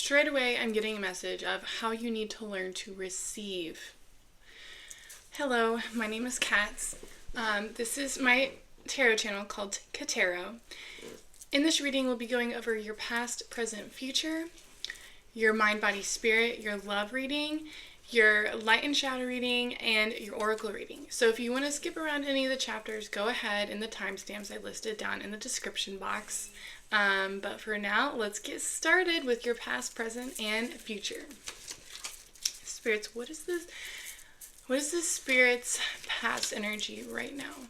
straight away I'm getting a message of how you need to learn to receive. Hello, my name is Katz. This is my tarot channel called Katero. In this reading, we'll be going over your past, present, future, your mind, body, spirit, your love reading, your light and shadow reading, and your oracle reading. So if you want to skip around any of the chapters, go ahead in the timestamps I listed down in the description box. But for now, let's get started with your past, present, and future. Spirits, what is this? What is the Spirit's past energy right now?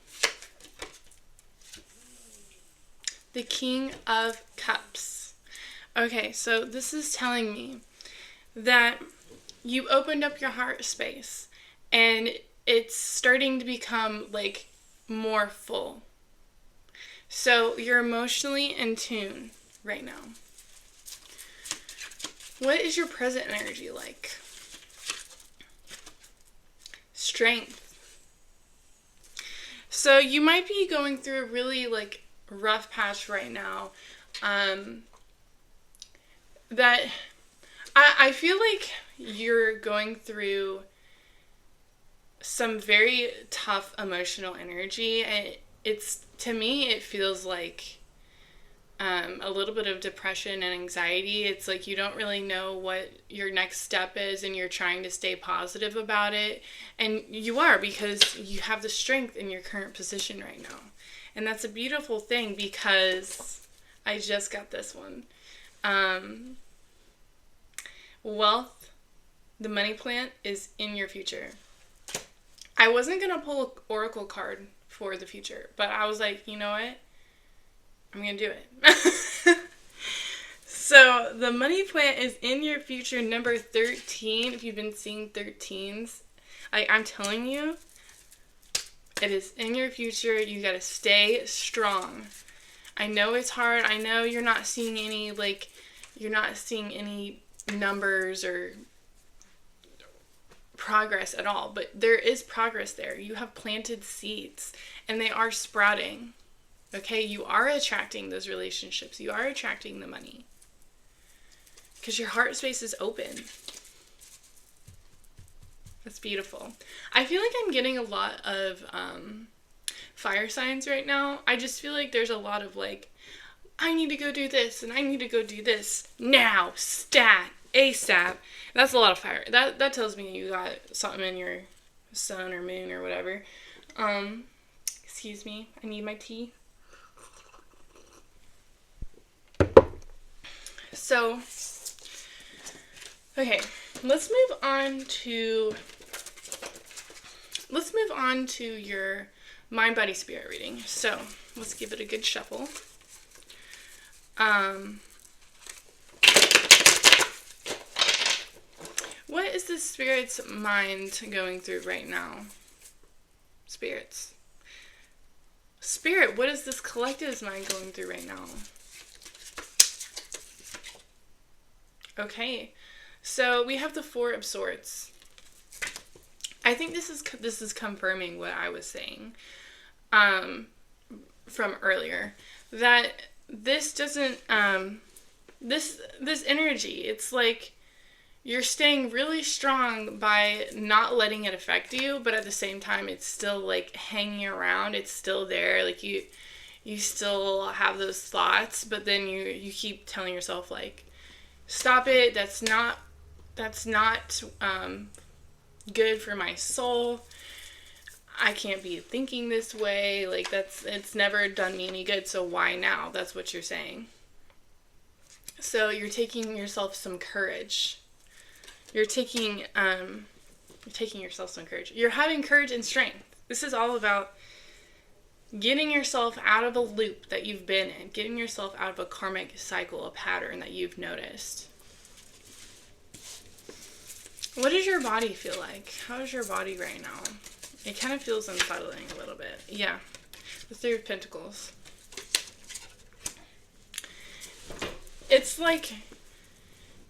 The King of Cups. Okay, so this is telling me that you opened up your heart space and it's starting to become like more full. So you're emotionally in tune right now. What is your present energy like? Strength. So you might be going through a really like rough patch right now. That I feel like you're going through some very tough emotional energy, and it's, to me, it feels like a little bit of depression and anxiety. It's like you don't really know what your next step is, and you're trying to stay positive about it, and you are, because you have the strength in your current position right now. And that's a beautiful thing, because I just got this one. Wealth, the money plant, is in your future. I wasn't going to pull an oracle card for the future, but I was like, you know what? I'm going to do it. So the money plant is in your future, number 13. If you've been seeing 13s, I'm telling you, it is in your future. You got to stay strong. I know it's hard. I know you're not seeing any, numbers or progress at all, but there is progress there. You have planted seeds and they are sprouting. Okay, you are attracting those relationships. You are attracting the money because your heart space is open. That's beautiful. I feel like I'm getting a lot of fire signs right now. I just feel like there's a lot of like, I need to go do this and I need to go do this now, stat, ASAP. That's a lot of fire. That tells me you got something in your sun or moon or whatever. Excuse me, I need my tea. So, okay, let's move on to your mind, body, spirit reading. So, let's give it a good shuffle. What is the Spirit's mind going through right now? Spirits. Spirit, what is this collective's mind going through right now? Okay, so we have the Four of Swords. I think this is confirming what I was saying from earlier, that this doesn't this energy, it's like you're staying really strong by not letting it affect you, but at the same time it's still like hanging around. It's still there, like you still have those thoughts, but then you keep telling yourself like, stop it, that's not good for my soul. I can't be thinking this way. Like, it's never done me any good, so why now? That's what you're saying. So you're taking yourself some courage. You're taking yourself some courage. You're having courage and strength. This is all about getting yourself out of a loop that you've been in, getting yourself out of a karmic cycle, a pattern that you've noticed. What does your body feel like? How is your body right now? It kind of feels unsettling a little bit. Yeah. The Three of Pentacles. It's like,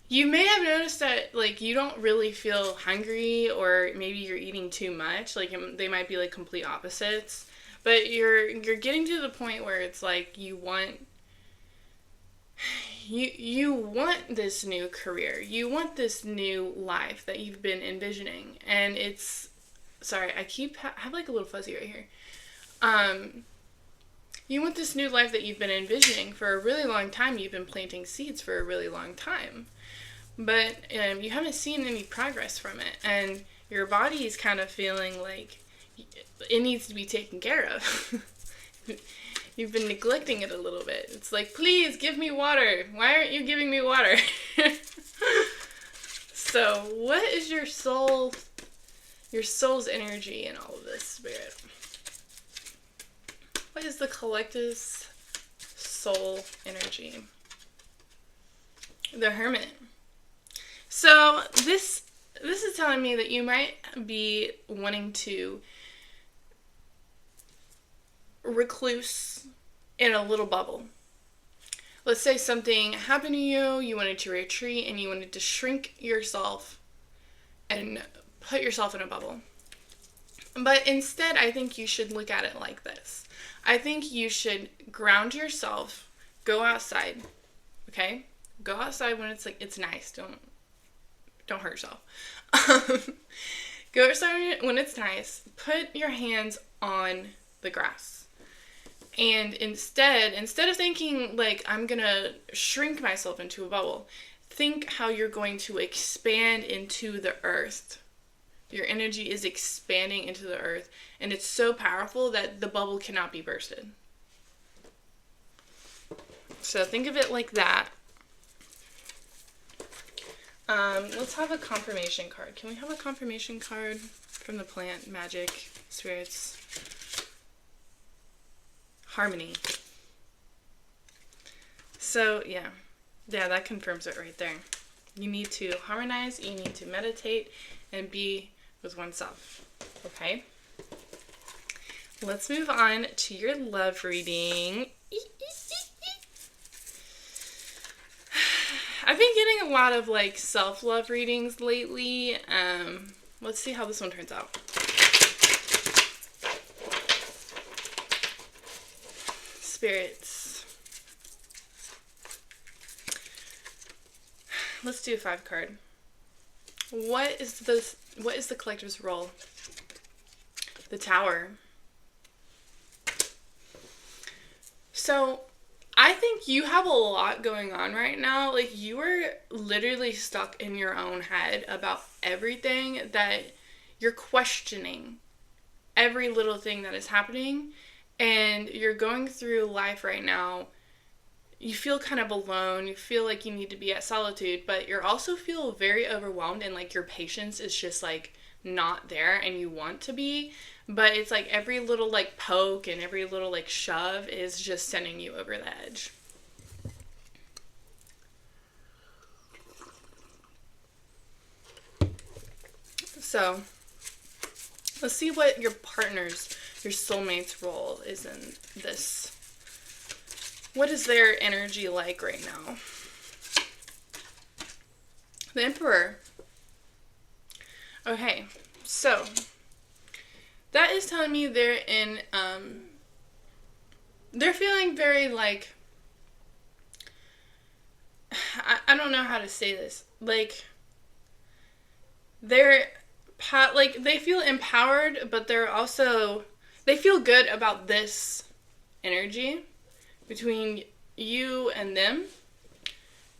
you may have noticed that, like, you don't really feel hungry, or maybe you're eating too much. Like, they might be, like, complete opposites. But you're getting to the point where it's like you want you want this new career. You want this new life that you've been envisioning. And it's, sorry, I have like a little fuzzy right here. You want this new life that you've been envisioning for a really long time. You've been planting seeds for a really long time. But you haven't seen any progress from it. And your body is kind of feeling like it needs to be taken care of. You've been neglecting it a little bit. It's like, please give me water. Why aren't you giving me water? So what is your soul's energy in all of this, Spirit? What is the collective's soul energy? The Hermit. So this is telling me that you might be wanting to recluse in a little bubble. Let's say something happened to you, you wanted to retreat, and you wanted to shrink yourself and put yourself in a bubble. But instead, I think you should look at it like this. I think you should ground yourself, go outside, okay? Go outside when it's nice. Don't hurt yourself. Go outside when it's nice. Put your hands on the grass. And instead of thinking like I'm going to shrink myself into a bubble, think how you're going to expand into the earth. Your energy is expanding into the earth, and it's so powerful that the bubble cannot be bursted. So think of it like that. Let's have a confirmation card. Can we have a confirmation card from the plant, magic, spirits? Harmony. So, yeah, that confirms it right there. You need to harmonize, you need to meditate, and be with oneself. Okay? Let's move on to your love reading. I've been getting a lot of like self-love readings lately. Let's see how this one turns out. Spirits. Let's do a 5 card. What is the collective's role? The Tower. So, I think you have a lot going on right now. Like, you are literally stuck in your own head about everything that you're questioning. Every little thing that is happening. And you're going through life right now. You feel kind of alone. You feel like you need to be at solitude. But you also feel very overwhelmed. And, like, your patience is just, like, not there. And you want to be. But it's like every little like poke and every little like shove is just sending you over the edge. So, let's see what your partner's, your soulmate's role is in this. What is their energy like right now? The Emperor. Okay, so that is telling me they're in, they're feeling very, like, I don't know how to say this. Like, they feel empowered, but they feel good about this energy between you and them.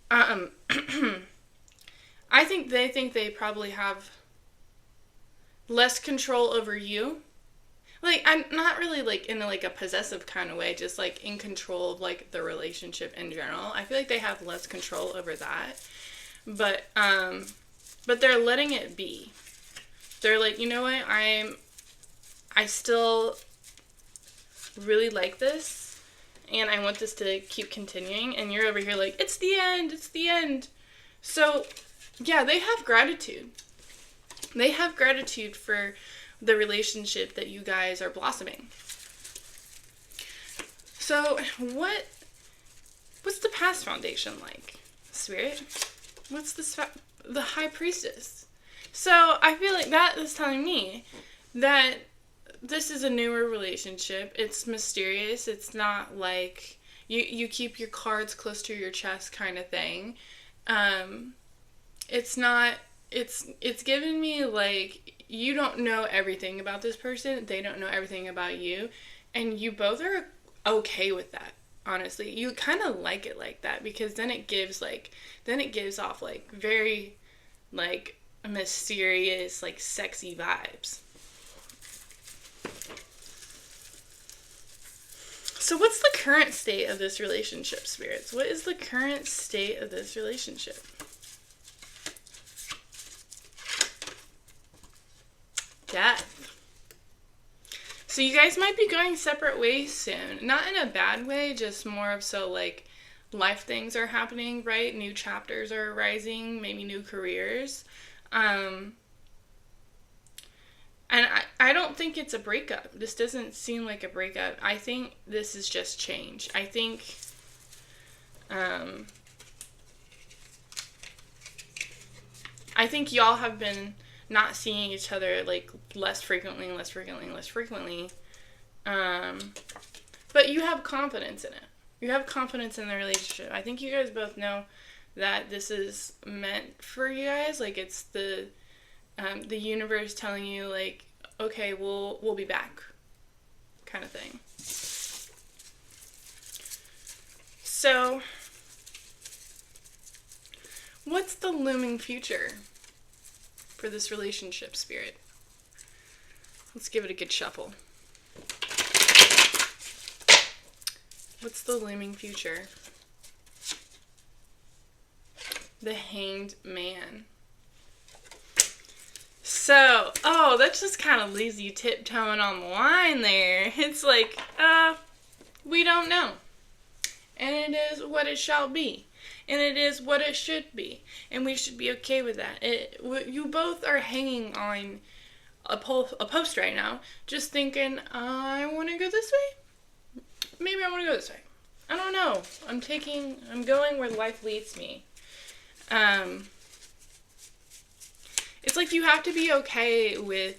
I think they probably have less control over you. Like, I'm not really, like, in, like, a possessive kind of way, just, like, in control of, like, the relationship in general. I feel like they have less control over that. But they're letting it be. They're like, you know what, I still really like this, and I want this to keep continuing, and you're over here like, it's the end. So, yeah, they have gratitude. They have gratitude for the relationship that you guys are blossoming. So, what's the past foundation like, Spirit? What's the High Priestess? So, I feel like that is telling me that this is a newer relationship. It's mysterious. It's not like you keep your cards close to your chest kind of thing. It's not, it's given me like, you don't know everything about this person, they don't know everything about you, and you both are okay with that. Honestly, you kind of like it like that, because then it gives off like very like mysterious, like sexy vibes. So what's the current state of this relationship, spirits? What is the current state of this relationship? Death. So you guys might be going separate ways soon. Not in a bad way, just more of so like life things are happening, right? New chapters are arising, maybe new careers. And I don't think it's a breakup. This doesn't seem like a breakup. I think this is just change. I think y'all have been not seeing each other like less frequently. But you have confidence in it. You have confidence in the relationship. I think you guys both know that this is meant for you guys. Like, it's the universe telling you, like, okay, we'll be back, kind of thing. So, what's the looming future for this relationship, spirit? Let's give it a good shuffle. What's the looming future? The Hanged Man. So, that just kind of leaves you tiptoeing on the line there. It's like, we don't know. And it is what it shall be. And it is what it should be. And we should be okay with that. You both are hanging on a post right now, just thinking, I want to go this way. Maybe I want to go this way. I don't know. I'm going where life leads me. It's like you have to be okay with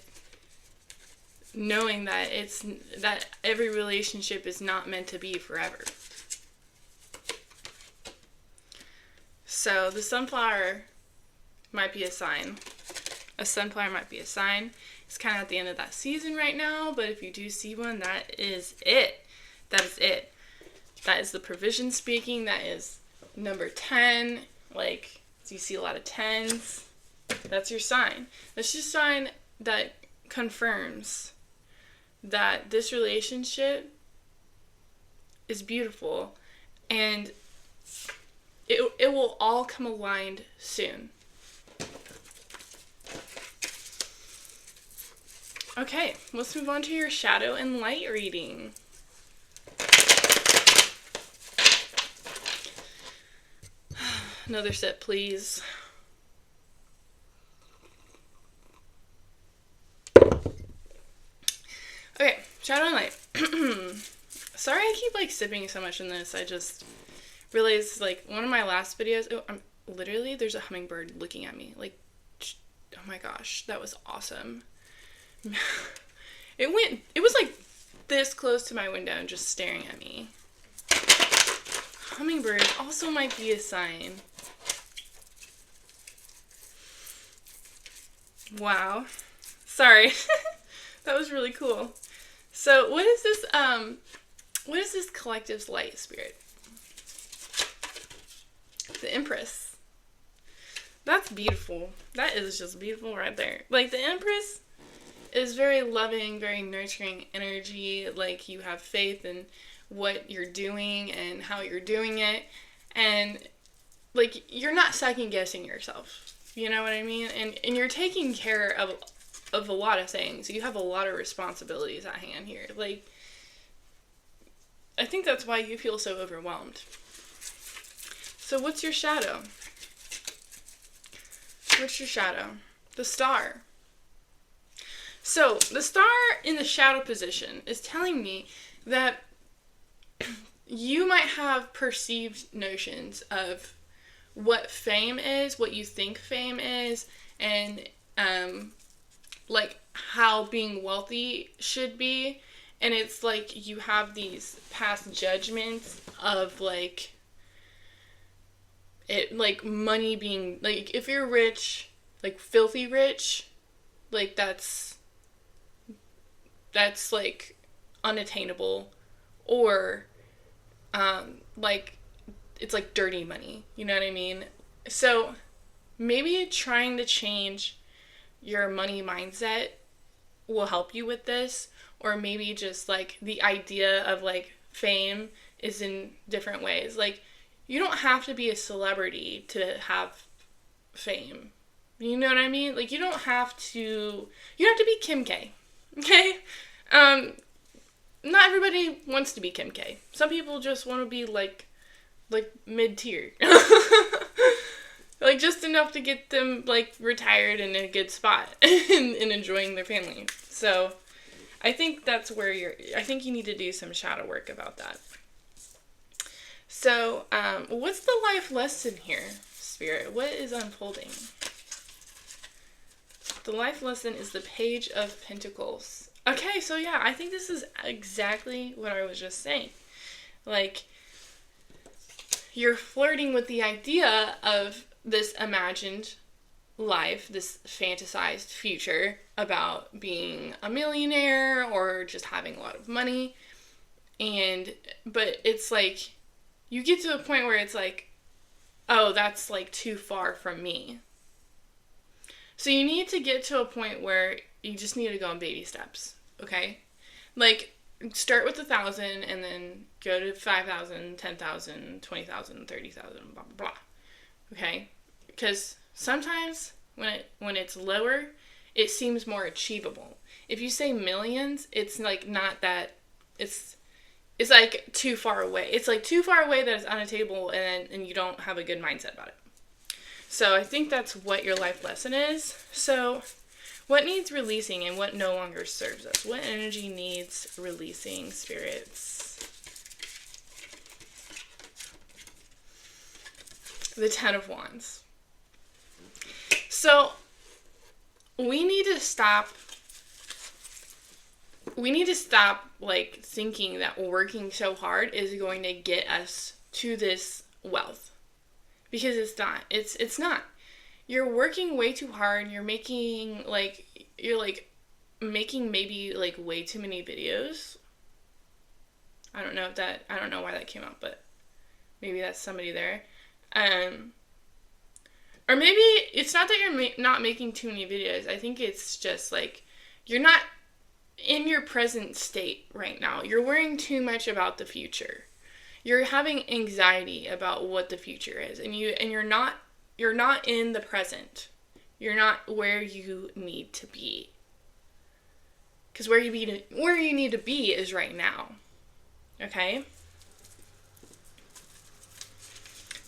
knowing that that every relationship is not meant to be forever. So the sunflower might be a sign. A sunflower might be a sign. It's kind of at the end of that season right now, but if you do see one, that is it. That is it. That is the provision speaking. That is number 10. Like, so you see a lot of 10s. That's your sign. That's your sign that confirms that this relationship is beautiful, and it will all come aligned soon. Okay, let's move on to your shadow and light reading. Another sip, please. Okay, shadow and light. Sorry I keep like sipping so much in this. I just realized like one of my last videos, literally there's a hummingbird looking at me. Like, oh my gosh, that was awesome. It was like this close to my window and just staring at me. Hummingbird also might be a sign. Wow. Sorry. That was really cool. So what is this collective's light, spirit? The Empress. That's beautiful. That is just beautiful right there. Like, the Empress is very loving, very nurturing energy. Like, you have faith in what you're doing and how you're doing it. And, like, you're not second guessing yourself. You know what I mean? And you're taking care of a lot of things. You have a lot of responsibilities at hand here. Like, I think that's why you feel so overwhelmed. So what's your shadow? What's your shadow? The Star. So the star in the shadow position is telling me that you might have perceived notions of what fame is, what you think fame is, and like how being wealthy should be, And it's like you have these past judgments of like it, like money being like, if you're rich, like filthy rich, like that's like unattainable, or like it's like dirty money, you know what I mean? So maybe trying to change your money mindset will help you with this, or maybe just like the idea of like fame is in different ways. Like, you don't have to be a celebrity to have fame. You know what I mean? Like, you don't have to be Kim K. Okay? Not everybody wants to be Kim K. Some people just want to be like mid-tier. Like, just enough to get them, like, retired in a good spot and enjoying their family. So, I think that's where I think you need to do some shadow work about that. So, what's the life lesson here, Spirit? What is unfolding? The life lesson is the Page of Pentacles. Okay, so yeah, I think this is exactly what I was just saying. Like, you're flirting with the idea of this imagined life, this fantasized future about being a millionaire or just having a lot of money. But it's like, you get to a point where it's like, oh, that's like too far from me. So you need to get to a point where you just need to go in baby steps, okay? Like, start with 1,000 and then go to 5,000, 10,000, 20,000, 30,000, blah, blah, blah. Okay? Because sometimes when it's lower, it seems more achievable. If you say millions, it's like not that, it's like too far away. It's like too far away that it's unattainable, and you don't have a good mindset about it. So I think that's what your life lesson is. So what needs releasing and what no longer serves us? What energy needs releasing, spirits? The Ten of Wands. So we need to stop like thinking that working so hard is going to get us to this wealth. Because it's not. It's not. You're working way too hard. You're making maybe like way too many videos. I don't know why that came up, but maybe that's somebody there. Or maybe it's not that you're not making too many videos. I think it's just like you're not in your present state right now. You're worrying too much about the future. You're having anxiety about what the future is, and you're not in the present. You're not where you need to be. Because where you need to be is right now. Okay?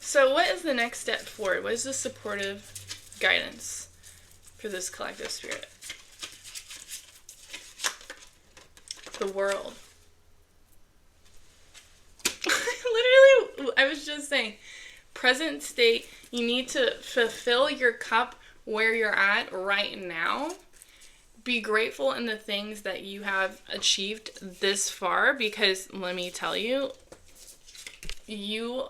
So what is the next step forward? What is the supportive guidance for this collective spirit? The World. Literally, I was just saying, present state, you need to fulfill your cup where you're at right now. Be grateful in the things that you have achieved this far, because let me tell you, you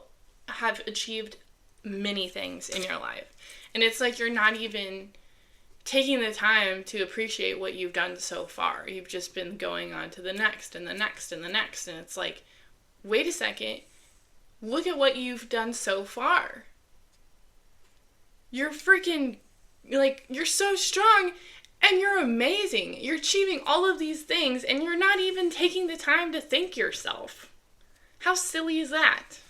have achieved many things in your life. And it's like you're not even taking the time to appreciate what you've done so far. You've just been going on to the next and the next and the next. And it's like, wait a second, look at what you've done so far. You're freaking, like, you're so strong and you're amazing. You're achieving all of these things and you're not even taking the time to thank yourself. How silly is that?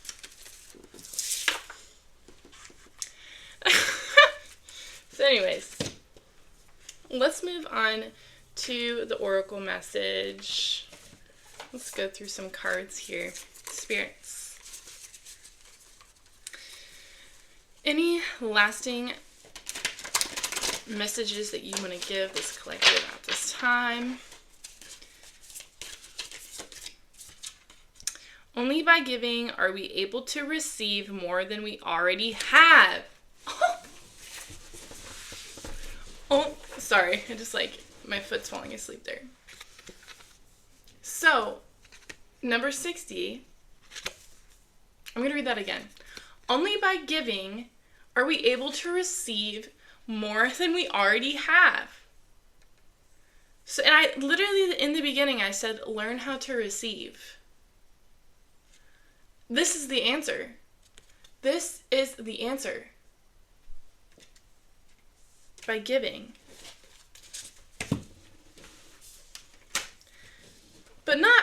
So anyways, let's move on to the oracle message. Let's go through some cards here. Spirits. Any lasting messages that you want to give this collective at this time? Only by giving are we able to receive more than we already have. Oh, sorry. I just my foot's falling asleep there. So, number 60, I'm going to read that again. Only by giving are we able to receive more than we already have. So, and I literally, in the beginning, I said, learn how to receive. This is the answer. This is the answer. By giving. But not,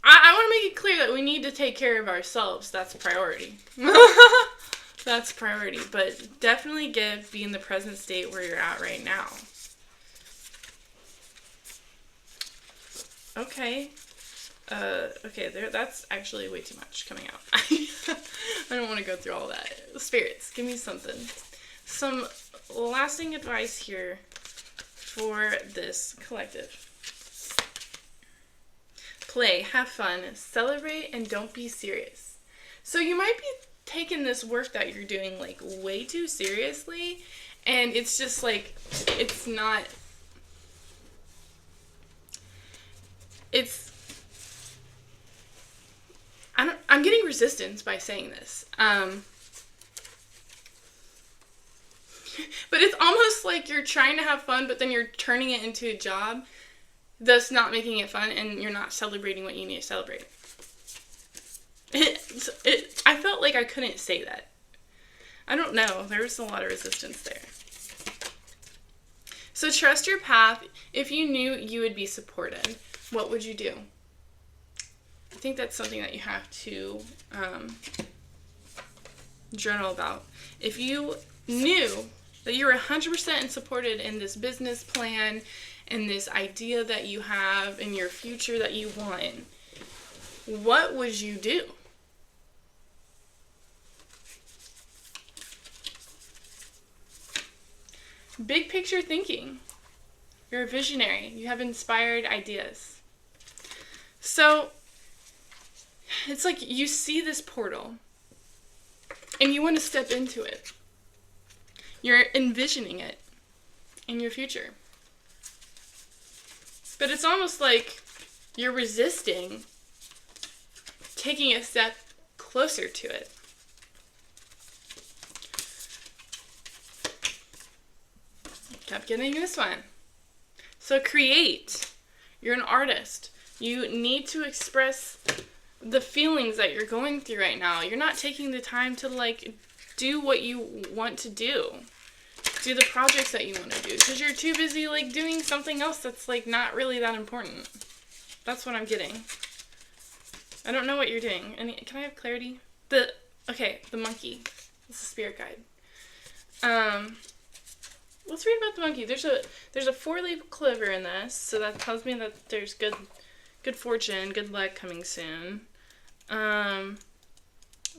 I want to make it clear that we need to take care of ourselves. That's priority. That's priority. But definitely give, be in the present state where you're at right now. Okay. Okay, that's actually way too much coming out. I don't want to go through all that. Spirits, give me something. Some lasting advice here for this collective. Play, have fun, celebrate, and don't be serious. So you might be taking this work that you're doing like way too seriously, and it's just like, it's not, it's, I'm getting resistance by saying this. But it's almost like you're trying to have fun, but then you're turning it into a job, thus not making it fun, and you're not celebrating what you need to celebrate. I felt like I couldn't say that. I don't know. There was a lot of resistance there. So trust your path. If you knew you would be supported, what would you do? I think that's something that you have to journal about. If you knew that you were 100% supported in this business plan and this idea that you have in your future that you want, what would you do? Big picture thinking. You're a visionary. You have inspired ideas. So, it's like you see this portal and you want to step into it. You're envisioning it in your future. But it's almost like you're resisting taking a step closer to it. Kept getting this one. So create. You're an artist. You need to express the feelings that you're going through right now. You're not taking the time to do what you want to do. Do the projects that you want to do. Because you're too busy doing something else that's not really that important. That's what I'm getting. I don't know what you're doing. Can I have clarity? The monkey. This is a spirit guide. Let's read about the monkey. There's a 4-leaf clover in this, so that tells me that there's good fortune, good luck coming soon.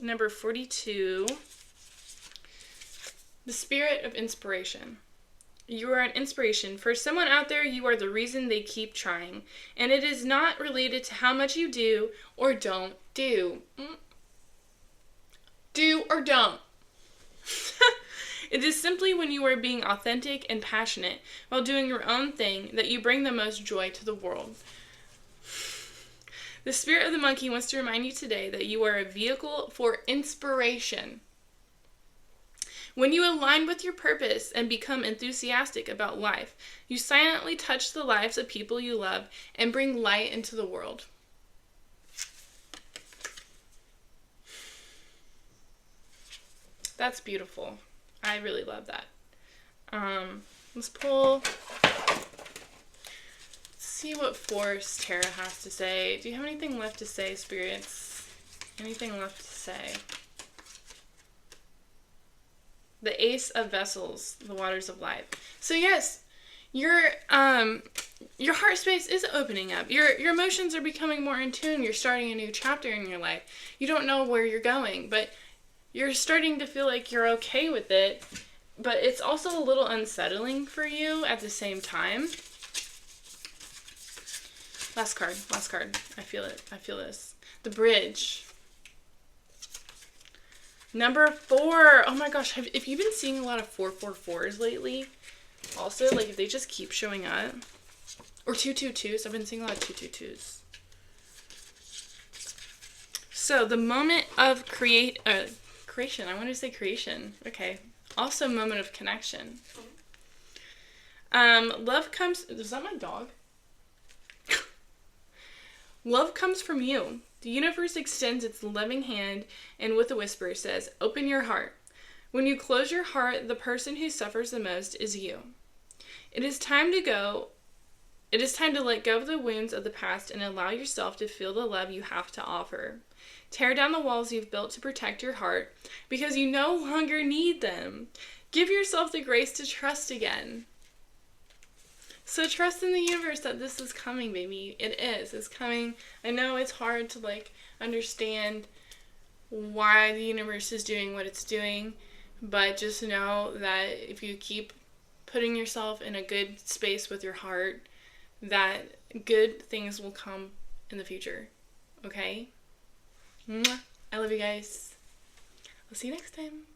Number 42. The spirit of inspiration. You are an inspiration. For someone out there, you are the reason they keep trying. And it is not related to how much you do or don't do. Do or don't. It is simply when you are being authentic and passionate while doing your own thing that you bring the most joy to the world. The spirit of the monkey wants to remind you today that you are a vehicle for inspiration. When you align with your purpose and become enthusiastic about life, you silently touch the lives of people you love and bring light into the world. That's beautiful. I really love that. Let's pull. Let's see what Force Tarot has to say. Do you have anything left to say, spirits? Anything left to say? The Ace of Vessels, the waters of life. So yes, your heart space is opening up. Your emotions are becoming more in tune. You're starting a new chapter in your life. You don't know where you're going, but you're starting to feel like you're okay with it, but it's also a little unsettling for you at the same time. Last card. I feel it. I feel this. The Bridge. Number 4. Oh my gosh, have you been seeing a lot of 444s lately? Also, if they just keep showing up. Or 222s. I've been seeing a lot of 222s. So the moment of creation. I want to say creation. Okay. Also moment of connection. Love comes... Is that my dog? Love comes from you. The universe extends its loving hand and with a whisper says, open your heart. When you close your heart, the person who suffers the most is you. It is time to let go of the wounds of the past and allow yourself to feel the love you have to offer. Tear down the walls you've built to protect your heart because you no longer need them. Give yourself the grace to trust again. So trust in the universe that this is coming, baby. It is. It's coming. I know it's hard to understand why the universe is doing what it's doing, but just know that if you keep putting yourself in a good space with your heart, that good things will come in the future. Okay? Mwah. I love you guys. I'll see you next time.